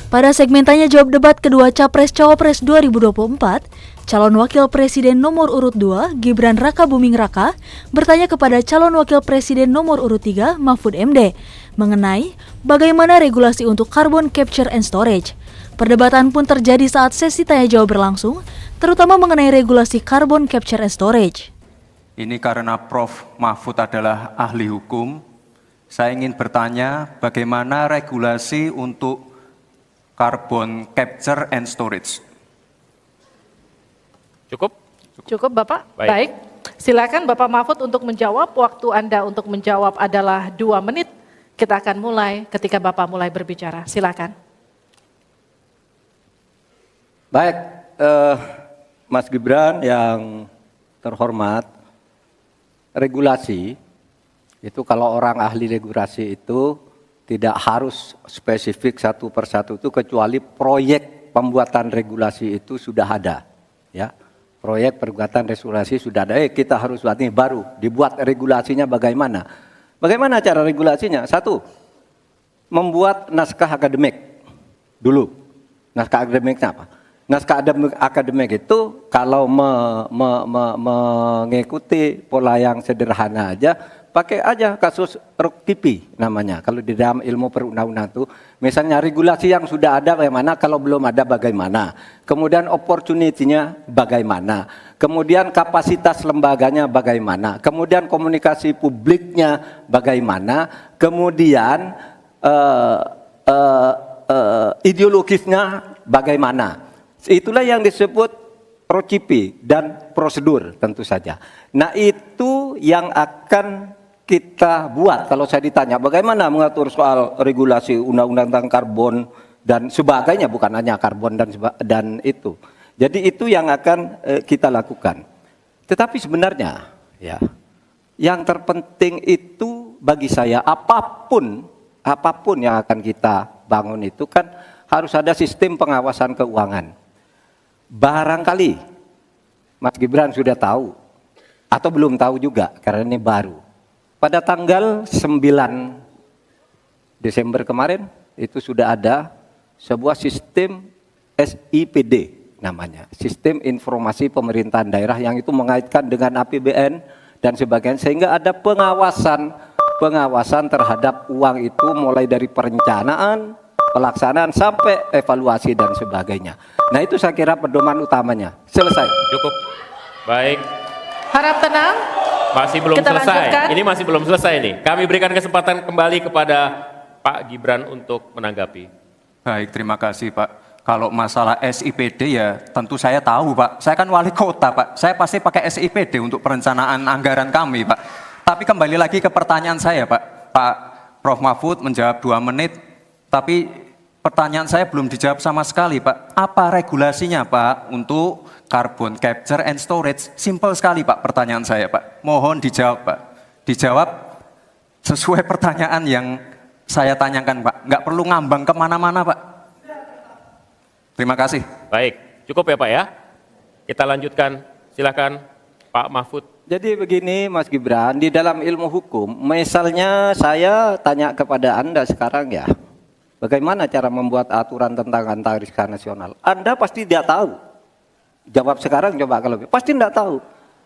Pada segmen tanya jawab debat kedua Capres-Cawapres 2024, calon wakil presiden nomor urut 2, Gibran Rakabuming Raka, bertanya kepada calon wakil presiden nomor urut 3, Mahfud MD, mengenai bagaimana regulasi untuk carbon capture and storage. Perdebatan pun terjadi saat sesi tanya jawab berlangsung, terutama mengenai regulasi carbon capture and storage. Ini karena Prof. Mahfud adalah ahli hukum, saya ingin bertanya bagaimana regulasi untuk carbon capture and storage. Cukup? Cukup Bapak? Baik. Silakan Bapak Mahfud untuk menjawab. Waktu Anda untuk menjawab adalah 2 menit. Kita akan mulai ketika Bapak mulai berbicara. Silakan. Baik, Mas Gibran yang terhormat, regulasi itu kalau orang ahli regulasi itu tidak harus spesifik satu persatu itu, kecuali proyek pembuatan regulasi itu sudah ada, ya. Proyek pembuatan regulasi sudah ada. Kita harus buat ini baru dibuat regulasinya bagaimana? Bagaimana cara regulasinya? Satu, membuat naskah akademik dulu. Naskah akademiknya apa? Naskah akademik itu kalau mengikuti pola yang sederhana aja, pakai aja kasus RUKIPI namanya. Kalau di dalam ilmu perundang-undangan itu, misalnya regulasi yang sudah ada bagaimana, kalau belum ada bagaimana. Kemudian opportunity-nya bagaimana. Kemudian kapasitas lembaganya bagaimana. Kemudian komunikasi publiknya bagaimana. Kemudian ideologisnya bagaimana. Itulah yang disebut RUKIPI dan prosedur tentu saja. Nah itu yang akan kita buat. Kalau saya ditanya bagaimana mengatur soal regulasi undang-undang tentang karbon dan sebagainya, bukan hanya karbon dan itu. Jadi itu yang akan kita lakukan. Tetapi sebenarnya ya, yang terpenting itu bagi saya apapun yang akan kita bangun itu kan harus ada sistem pengawasan keuangan. Barangkali Mas Gibran sudah tahu atau belum tahu juga karena ini baru. Pada tanggal 9 Desember kemarin itu sudah ada sebuah sistem SIPD namanya, Sistem Informasi Pemerintahan Daerah, yang itu mengaitkan dengan APBN dan sebagainya, sehingga ada pengawasan terhadap uang itu mulai dari perencanaan, pelaksanaan sampai evaluasi dan sebagainya. Nah itu saya kira pedoman utamanya. Selesai. Cukup. Baik. Harap tenang. Masih belum Kita selesai. lanjutkan. Ini masih belum selesai nih. Kami berikan kesempatan kembali kepada Pak Gibran untuk menanggapi. Baik, terima kasih Pak. Kalau masalah SIPD ya tentu saya tahu Pak. Saya kan wali kota Pak. Saya pasti pakai SIPD untuk perencanaan anggaran kami Pak. Tapi kembali lagi ke pertanyaan saya Pak. Pak Prof. Mahfud menjawab 2 menit. Tapi pertanyaan saya belum dijawab sama sekali Pak. Apa regulasinya Pak untuk carbon capture and storage? Simple sekali Pak pertanyaan saya Pak. Mohon dijawab Pak. Dijawab sesuai pertanyaan yang saya tanyakan Pak. Nggak perlu ngambang kemana-mana Pak. Terima kasih. Baik, cukup ya Pak ya. Kita lanjutkan. Silakan Pak Mahfud. Jadi begini Mas Gibran, di dalam ilmu hukum, misalnya saya tanya kepada Anda sekarang ya, bagaimana cara membuat aturan tentang antariksa nasional? Anda pasti tidak tahu. Jawab sekarang coba kalau pasti tidak tahu.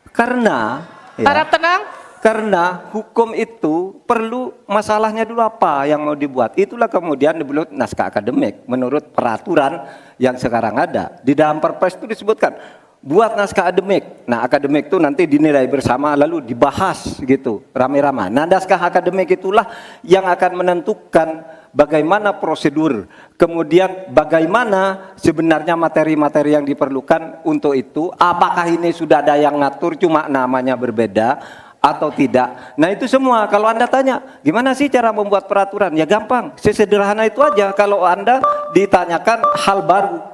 Karena ya, Harap tenang. karena hukum itu perlu masalahnya dulu apa yang mau dibuat. Itulah kemudian dibuat naskah akademik menurut peraturan yang sekarang ada. Di dalam Perpres itu disebutkan buat naskah akademik. Nah, akademik itu nanti dinilai bersama lalu dibahas gitu, rame-rame. Nah, naskah akademik itulah yang akan menentukan bagaimana prosedur, kemudian bagaimana sebenarnya materi-materi yang diperlukan untuk itu. Apakah ini sudah ada yang ngatur cuma namanya berbeda atau tidak. Nah, itu semua kalau Anda tanya, gimana sih cara membuat peraturan? Ya gampang, sesederhana itu aja kalau Anda ditanyakan hal baru.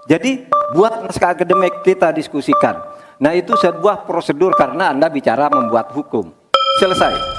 Jadi buat naskah akademik kita diskusikan. Nah itu sebuah prosedur karena Anda bicara membuat hukum. Selesai.